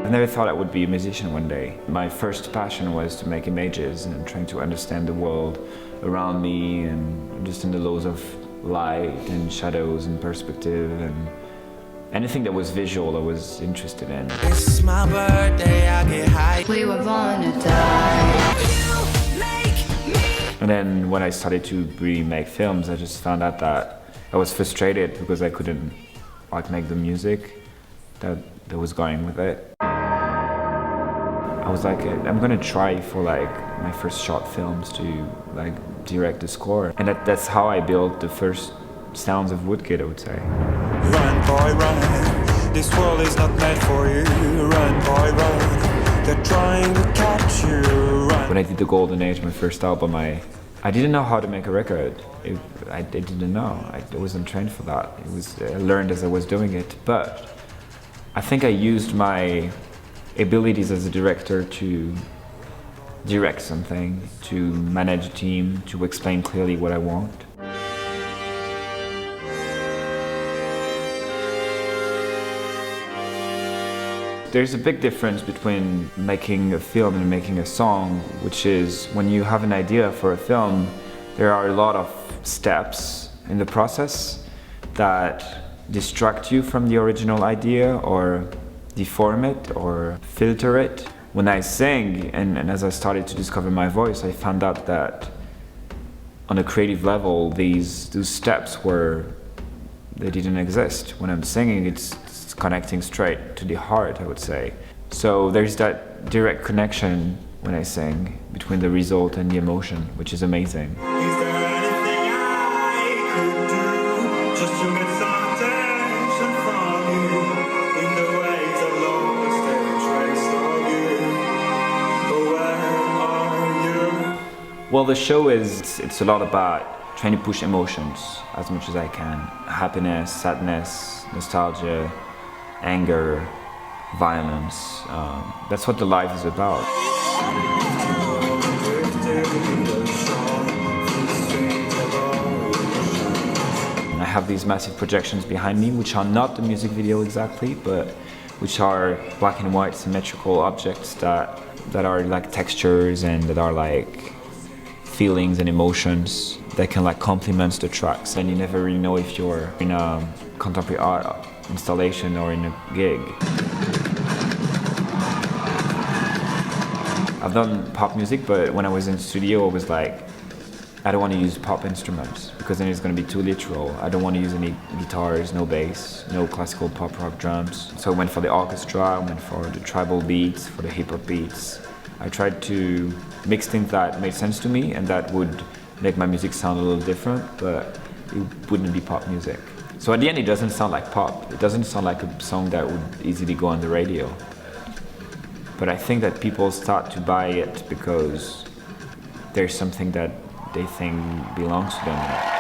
I never thought I would be a musician one day. My first passion was to make images and trying to understand the world around me and understand the laws of light and shadows and perspective and anything that was visual I was interested in. It's my birthday, I get high. We were born to die. And then when I started to really make films, I just found out that I was frustrated because I couldn't make the music that was going with it. I was like, I'm gonna try for my first short films to direct the score. And that's how I built the first sounds of Woodkid, I would say. Run, boy, run. This world is not meant for you. Run, boy, run. They're trying to catch you. Run. When I did The Golden Age, my first album, I didn't know how to make a record. I didn't know. I wasn't trained for that. I learned as I was doing it. But I think I used my abilities as a director to direct something, to manage a team, to explain clearly what I want. There's a big difference between making a film and making a song, which is when you have an idea for a film, there are a lot of steps in the process that distract you from the original idea or deform it or filter it. When I sing and as I started to discover my voice, I found out that on a creative level, those steps they didn't exist. When I'm singing, it's connecting straight to the heart, I would say. So there's that direct connection when I sing between the result and the emotion, which is amazing. Is there anything I could do just to get some attention from you? In the ways I've lost every trace of you. But where are you? Well, the show it's a lot about trying to push emotions as much as I can. Happiness, sadness, nostalgia, anger, violence. That's what the life is about. I have these massive projections behind me, which are not the music video exactly, but which are black and white symmetrical objects that are like textures and that are like feelings and emotions that can complement the tracks. And you never really know if you're in a contemporary art installation or in a gig. I've done pop music, but when I was in the studio, I was like, I don't want to use pop instruments because then it's going to be too literal. I don't want to use any guitars, no bass, no classical pop rock drums. So I went for the orchestra, I went for the tribal beats, for the hip hop beats. I tried to mix things that made sense to me and that would make my music sound a little different, but it wouldn't be pop music. So at the end, it doesn't sound like pop. It doesn't sound like a song that would easily go on the radio. But I think that people start to buy it because there's something that they think belongs to them.